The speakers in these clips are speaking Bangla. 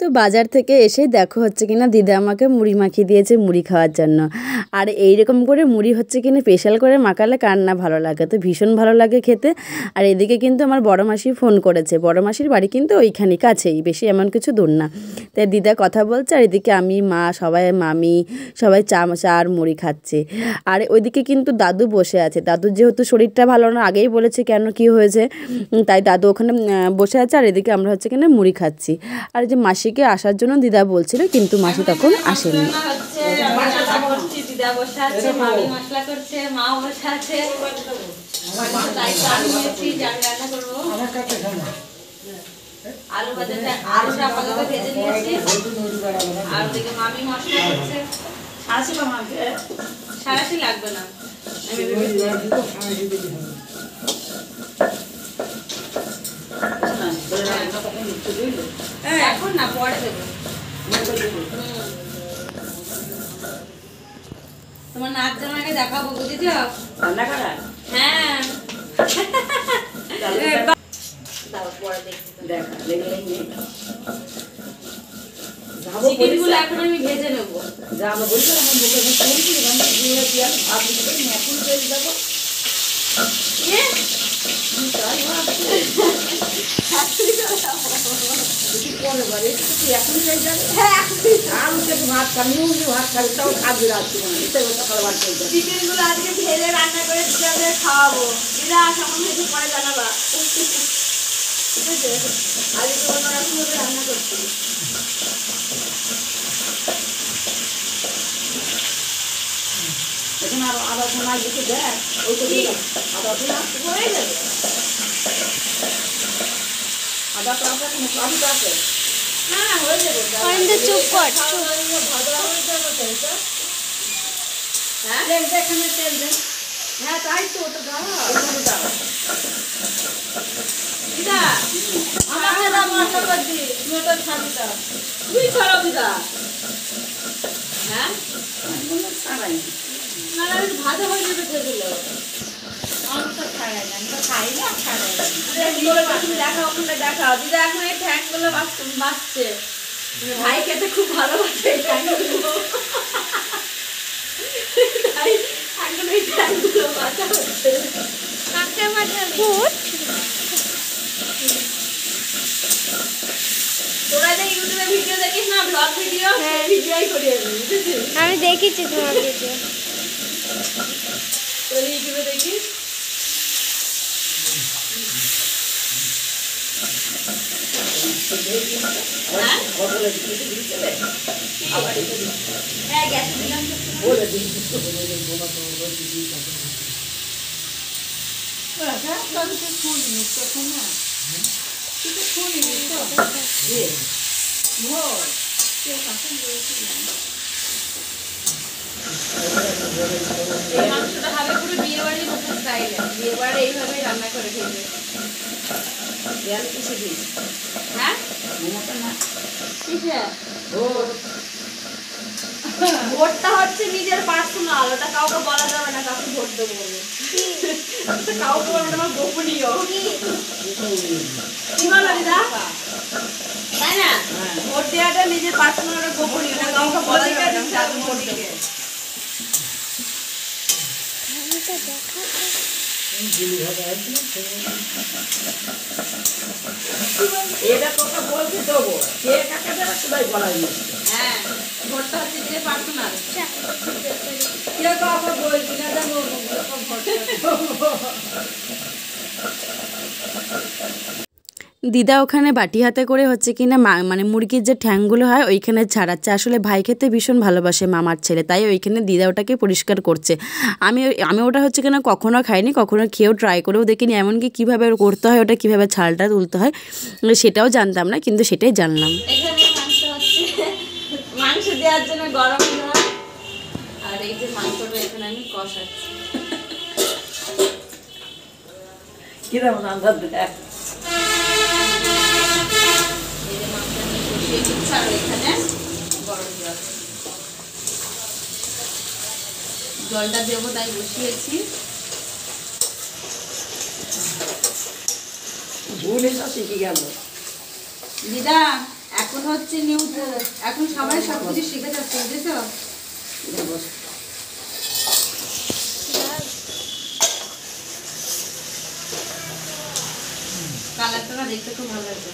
তো বাজার থেকে এসে দেখো হচ্ছে কিনা দিদা আমাকে মুড়ি মাখিয়ে দিয়েছে মুড়ি খাওয়ার জন্য। আর এইরকম করে মুড়ি হচ্ছে কিনা স্পেশাল করে মাখালে কার না ভালো লাগে, তো ভীষণ ভালো লাগে খেতে। আর এদিকে কিন্তু আমার বড় মাসি ফোন করেছে, বড় মাসির বাড়ি কিন্তু ওইখানে কাছেই, বেশি এমন কিছু দূর না। তাই দিদা কথা বলছে আর এদিকে আমি মা সবাই মামি সবাই চা আর মুড়ি খাচ্ছে। আর ওইদিকে কিন্তু দাদু বসে আছে, দাদুর যেহেতু শরীরটা ভালো না, আগেই বলেছে কেন কি হয়েছে, তাই দাদু ওখানে বসে আছে আর এদিকে আমরা হচ্ছে কিনা মুড়ি খাচ্ছি। আর যে মাসিকে আসার জন্য দিদা বলছিল কিন্তু মাসি তখন আসেনি। দিদা বসে আছে, মামি মশলা করছে, মা বসে আছে, রান্না করবো। আলু ভাজাটা আলুটা আপাতত ভেজে নিয়েছি, আর ওদিকে মামি মশলা করছে। সারাশি লাগবে না, এখন না পরে দেবো। তোমার নাচ জামাকে দেখাবো, বুঝেছ? হ্যাঁ চিকেনগুলো এখন আমি ভেজে নেবো। চিকেনগুলো আজকে ভেজে রান্না করে খাওয়াবো। দিদা সামনে একটু পরে জানাবা, ঠিক আছে? আজকে তোমার রান্না করছি। এখন আরো আদা সময় দিতে দেখ, ওই তো আদা হয়ে যাবে। আদা তো আছে, আলু তো আছে। না না হয়ে যাবে, চুপ কর। হ্যাঁ এখানে তেল দেন। হ্যাঁ তাই তো, ওটা দাও দিদা। আমাকে দাও মশলা করছি, মোটর ছাড়িটা তুই ছাড়াও দিদা। হ্যাঁ ছাড়াই না, ভাজা হয়ে যাবে সেগুলো। আমি তো ছাড়াই না, আমি তো খাই না, ছাড়াই দেখাও, ওখানে দেখাও। দিদা এখন এই ঠ্যাংগুলো বাঁচছে, ভাই খেতে খুব ভালোবাসে এই ঠ্যাংগুলো, তাই এখন এই ঠ্যাংগুলো বাঁচা হচ্ছে। তোরা যে ইউটিউবে ভিডিও দেখিস না, ব্লগ ভিডিও, ভিডিওই করি আমি দেখেছি তোমার ভিডিও। তোরা ইউটিউবে দেখিস? হ্যাঁ গ্যাসে দিলাম এই মাংসটা হবে পুরো বিয়ে বাড়ির মতো স্টাইলে, বিয়ে বাড়ি এইভাবে রান্না করে খেতে। হ্যাঁ ভোটটা হচ্ছে নিজের পার্সোনাল, ওটা কাউকে বলা যাবে না কাউকে ভোট দেবো বলে, কাউকে বলবে আমার গোপনীয়। কি বলো দিদা, তাই না? ভোট দেওয়াটা নিজের পার্সোনাল, ওটা গোপনীয়, কাউকে বলা যাবে না ভোট দেবো। এটা তোকে বলতে দেবো, কে কাকে দেবে সেটাই বলা যায়। হ্যাঁ ভোটটা হচ্ছে যে পার্সোনাল, কেউ কাউকে বলছি না দেবো ভোট। দিদা ওখানে বাটি হাতে করে হচ্ছে কিনা মানে মুরগির যে ঠ্যাংগুলো হয় ওইখানে ছাড়াচ্ছে। আসলে ভাই খেতে ভীষণ ভালোবাসে মামার ছেলে, তাই ওইখানে দিদা ওটাকে পরিষ্কার করছে। আমি ওটা হচ্ছে কিনা কখনো খাইনি, কখনো খেয়েও ট্রাই করেও দেখিনি, এমনকি কীভাবে করতে হয়, ওটা কীভাবে ছালটা তুলতে হয় সেটাও জানতাম না, কিন্তু সেটাই জানলাম। মাংস দেওয়ার জন্য গরম জল, আর এই যে মাংসটা এখানে আমি কষাচ্ছি। কিরকম আন্দাজ দেখ, জলটা দেবো তাই বসিয়েছি। দিদা এখন কথা হচ্ছে নিউ, এখন সবাই সব কিছু শিখে যাচ্ছে, বুঝেছো? কালারটা দেখতে খুব ভালো লাগছে।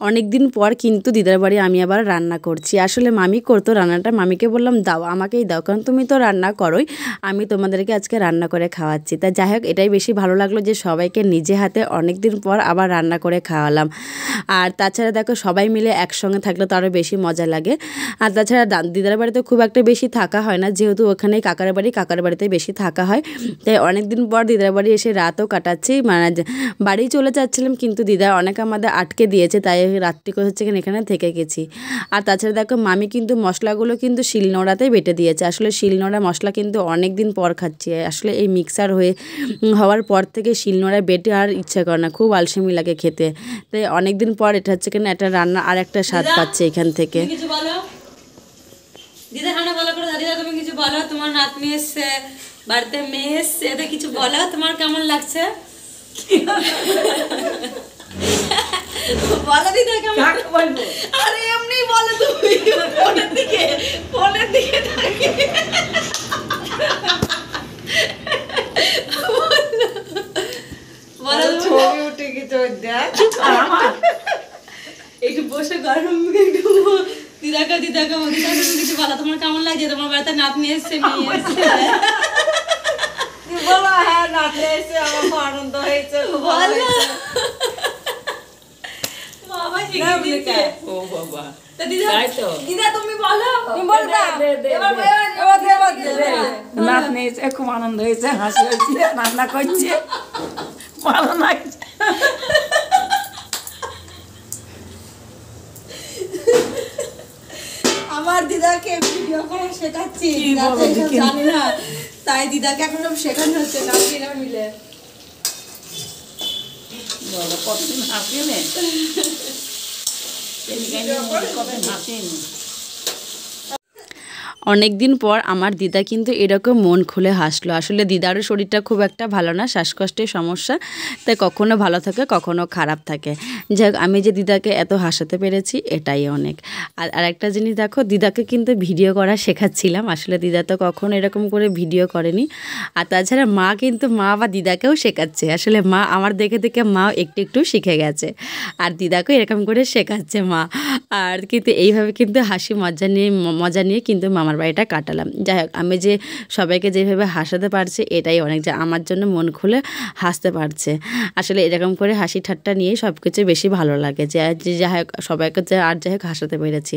অনেক দিন পর কিন্তু দিদার বাড়ি আমি আবার রান্না করছি। আসলে মামি করতো রান্নাটা, মামিকে বললাম দাও, আমাকেই দাও, কারণ তুমি তো রান্না করোই, আমি তোমাদেরকে আজকে রান্না করে খাওয়াচ্ছি। তা যাই হোক, এটাই বেশি ভালো লাগলো যে সবাইকে নিজে হাতে অনেক দিন পর আবার রান্না করে খাওয়ালাম। আর তাছাড়া দেখো, সবাই মিলে একসঙ্গে থাকলে তো আরও বেশি মজা লাগে। আর তাছাড়া দিদার বাড়িতে খুব একটা বেশি থাকা হয় না, যেহেতু ওখানেই কাকার বাড়িতে বেশি থাকা হয়। তাই অনেক দিন পর দিদার বাড়ি এসে রাতও কাটাচ্ছি, মানে বাড়ি চলে যাচ্ছিলাম, কিন্তু দিদা অনেক আমাদের আটকে দিয়েছে, তাই রাত্রিকে হচ্ছে এখানে থেকে গেছি। আর তাছাড়া দেখো, মামি কিন্তু মশলাগুলো কিন্তু শিলনোড়াতেই বেটে দিয়েছে। আসলে শিলনোড়া মশলা কিন্তু অনেক দিন পর খাচ্ছি। আসলে এই মিক্সার হওয়ার পর থেকে শিলনোড়ায় বেটে আর ইচ্ছা করে না, খুব আলসেমি লাগে খেতে। তাই অনেক দিন পর এটা হচ্ছে কিনা একটা রান্না আর একটা স্বাদ পাচ্ছে এখান থেকে। কিছু বলো দিদা, ঠান্ডা ভালো করে দাঁড়িয়ে, তুমি কিছু বলো। তোমার নাতনি এসছে, বাড়িতে মেয়ে এসছে, এতে কিছু বলো, তোমার কেমন লাগছে? বলো দিদা কেমন? আরে এমনি বলো তুমি, ফোনের দিকে তাকিয়ে বলো। ছবি উঠে গেছে, একটু বসে গরম একটু দিদাকে কিছু বলো, তোমার কেমন লাগছে? তোমার বাড়িতে নাতনি এসছে, মেয়ে এসছে, বলো। হ্যাঁ, নাতনি এসছে, আমার খুব আনন্দ হয়েছে, বলো। বাবা শিখিয়ে দিয়েছে। ও বাবা, তা দিদা তুমি বলো, তুমি বল দাও। নাতনি এসে খুব আনন্দ হয়েছে, হাসি হয়েছে, রান্না করছে, ভালো লাগছে। আমার দিদাকে ভিডিও করা শেখাচ্ছি, জানি না, তাই দিদাকে এখন শেখানো হচ্ছে নাতিরা মিলে। কতদিন হাসিনি, কতদিন হাসিনি। অনেক দিন পর আমার দিদা কিন্তু এরকম মন খুলে হাসলো। আসলে দিদারও শরীরটা খুব একটা ভালো না, শ্বাসকষ্টের সমস্যা, তাই কখনো ভালো থাকে কখনো খারাপ থাকে। যাক, আমি যে দিদাকে এত হাসাতে পেরেছি এটাই অনেক। আর আরেকটা জিনিস দেখো, দিদাকে কিন্তু ভিডিও করা শেখাচ্ছিলাম। আসলে দিদা তো কখনো এরকম করে ভিডিও করেনি। আর তাছাড়া মা বা দিদাকেও শেখাচ্ছে। আসলে মা আমার দেখে মাও একটু শিখে গেছে, আর দিদাকেও এরকম করে শেখাচ্ছে মা। আর কিন্তু এইভাবে কিন্তু হাসি মজা নিয়ে কিন্তু মামার বাড়িটা কাটালাম। যাই হোক, আমি যে সবাইকে যেভাবে হাসাতে পারছি এটাই অনেক, যে আমার জন্য মন খুলে হাসতে পারছে। আসলে এরকম করে হাসি ঠাট্টা নিয়েই সব কিছু বেশি ভালো লাগে, যে যাই হোক সবাইকে যাই হোক হাসাতে পেরেছি।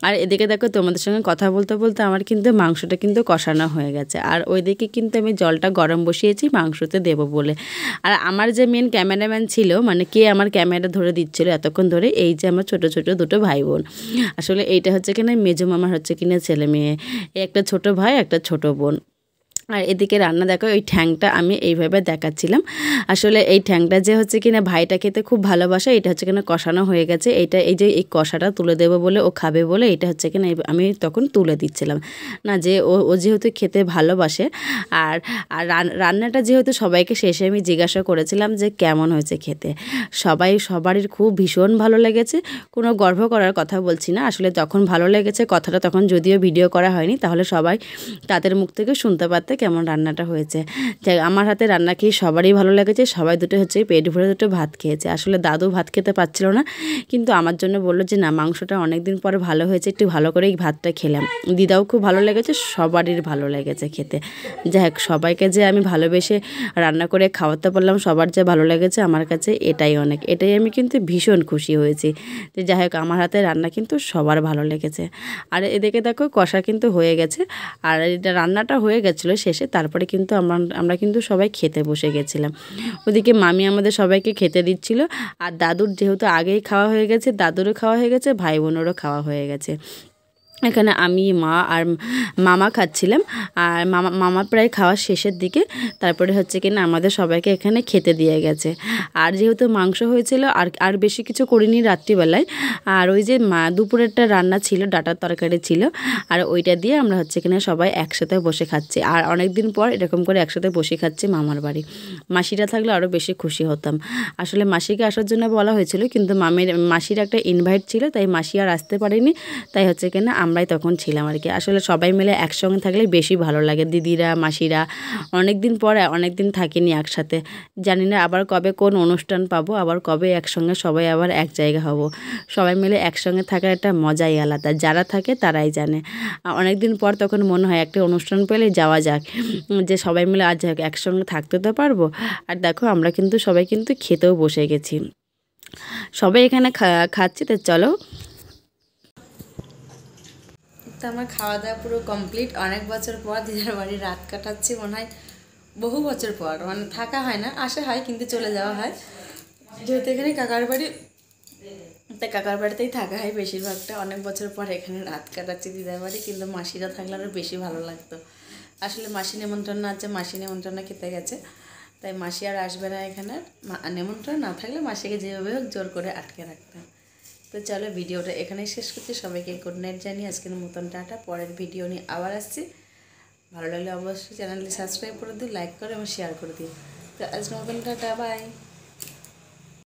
আর এদিকে দেখো, তোমাদের সঙ্গে কথা বলতে বলতে আমার কিন্তু মাংসটা কিন্তু কষানো হয়ে গেছে। আর ওইদিকে কিন্তু আমি জলটা গরম বসিয়েছি মাংসতে দেবো বলে। আর আমার যে মেন ক্যামেরাম্যান ছিল, মানে কে আমার ক্যামেরা ধরে দিচ্ছিল এতক্ষণ ধরে, এই যে আমার ছোট ছোট দুটো ভাই বোন। আসলে এইটা হচ্ছে কিনা মেজো মামার হচ্ছে কিনা ছেলে মেয়ে, একটা ছোট ভাই একটা ছোট বোন। আর এদিকে রান্না দেখো, ওই ঠ্যাংটা আমি এইভাবে দেখাচ্ছিলাম। আসলে এই ঠ্যাংটা যে হচ্ছে কিনা ভাইটা খেতে খুব ভালোবাসে, এটা হচ্ছে কিনা কষানো হয়ে গেছে। এই কষাটা তুলে দেবো বলে, ও খাবে বলে এটা হচ্ছে কিনা আমি তখন তুলে দিচ্ছিলাম না, যে ও যেহেতু খেতে ভালোবাসে। আর রান্নাটা যেহেতু সবাইকে শেষে আমি জিজ্ঞাসা করেছিলাম যে কেমন হয়েছে খেতে, সবারই খুব ভীষণ ভালো লেগেছে। কোনো গর্ব করার কথা বলছি না, আসলে যখন ভালো লেগেছে কথাটা তখন যদিও ভিডিও করা হয়নি, তাহলে সবাই তাদের মুখ থেকে শুনতে পারতে কেমন রান্নাটা হয়েছে। যাই, আমার হাতে রান্না খেয়ে সবারই ভালো লেগেছে, সবাই দুটো হচ্ছে পেট ভরে দুটো ভাত খেয়েছে। আসলে দাদু ভাত খেতে পারছিল না, কিন্তু আমার জন্য বললো যে না, মাংসটা অনেক দিন পরে ভালো হয়েছে, একটু ভালো করেই ভাতটা খেলাম। দিদাও খুব ভালো লেগেছে, সবারই ভালো লেগেছে খেতে। যাই হোক, সবাইকে যে আমি ভালোবেসে রান্না করে খাওয়াতে পারলাম, সবার যে ভালো লেগেছে আমার কাছে এটাই অনেক, এটাই আমি কিন্তু ভীষণ খুশি হয়েছি। যে যাই হোক, আমার হাতে রান্না কিন্তু সবার ভালো লেগেছে। আর এদিকে দেখো, কষা কিন্তু হয়ে গেছে, আর এটা রান্নাটা হয়ে গেছিলো শেষে। তারপরে কিন্তু আমরা কিন্তু সবাই খেতে বসে গেছিলাম। ওদিকে মামি আমাদের সবাইকে খেতে দিচ্ছিল। আর দাদুর যেহেতু আগেই খাওয়া হয়ে গেছে, দাদুরও খাওয়া হয়ে গেছে, ভাই বোনেরও খাওয়া হয়ে গেছে। এখানে আমি, মা আর মামা খাচ্ছিলাম। আর মামা প্রায় খাওয়ার শেষের দিকে তারপরে হচ্ছে কিনা আমাদের সবাইকে এখানে খেতে দিয়ে গেছে। আর যেহেতু মাংস হয়েছিল আর বেশি কিছু করিনি রাত্রিবেলায়। আর ওই যে দুপুরেরটা রান্না ছিল, ডাঁটার তরকারি ছিল, আর ওইটা দিয়ে আমরা হচ্ছে কিনা সবাই একসাথে বসে খাচ্ছি। আর অনেক দিন পর এরকম করে একসাথে বসে খাচ্ছি মামার বাড়ি। মাসিরা থাকলে আরও বেশি খুশি হতাম। আসলে মাসিকে আসার জন্য বলা হয়েছিল, কিন্তু মাসির একটা ইনভাইট ছিল, তাই মাসি আর আসতে পারেনি। তাই হচ্ছে কিনা আমরাই তখন ছিলাম আর কি। আসলে সবাই মিলে একসঙ্গে থাকলে বেশি ভালো লাগে। দিদিরা, মাসিরা অনেক দিন পরে অনেক দিন থাকিনি একসাথে। জানি না আবার কবে কোন অনুষ্ঠান পাবো, আবার কবে একসঙ্গে সবাই আবার এক জায়গা হব। সবাই মিলে একসঙ্গে থাকার একটা মজাই আলাদা, যারা থাকে তারাই জানে। অনেক দিন পর তখন মনে হয় একটা অনুষ্ঠান পেলে যাওয়া যাক, যে সবাই মিলে আজ একসঙ্গে থাকতে তো পারবো। আর দেখো আমরা কিন্তু সবাই কিন্তু খেতেও বসে গেছি, সবাই এখানে খাচ্ছি। তো চলো। তো আমার খাওয়া দাওয়া পুরো কমপ্লিট। অনেক বছর পর দিদার বাড়ি রাত কাটাচ্ছি, মনে হয় বহু বছর পর। মানে থাকা হয় না, আসা হয় কিন্তু চলে যাওয়া হয়। যেহেতু এখানে কাকার বাড়ি, তাই কাকার বাড়িতেই থাকা হয় বেশিরভাগটা। অনেক বছর পর এখানে রাত কাটাচ্ছি দিদার বাড়ি, কিন্তু মাসিরা থাকলে আরও বেশি ভালো লাগতো। আসলে মাসি নেমন্ত্রণ আছে, মাসি নেমন্ত্রণ খেতে গেছে, তাই মাসি আর আসবে না এখানে। নেমন্ত্রণ না থাকলে মাসিকে যেভাবে হোক জোর করে আটকে রাখতাম। তো চলো, ভিডিওটা এখানেই শেষ করছি। সবাইকে গুড নাইট জানিয়ে আজকের মতন টাটা। পরের ভিডিও নিয়ে আবার আসছি। ভালো লাগলে অবশ্যই চ্যানেলটি সাবস্ক্রাইব করে দিও, লাইক করে এবং শেয়ার করে দিও। তো আজকের মতন টাটা, বাই।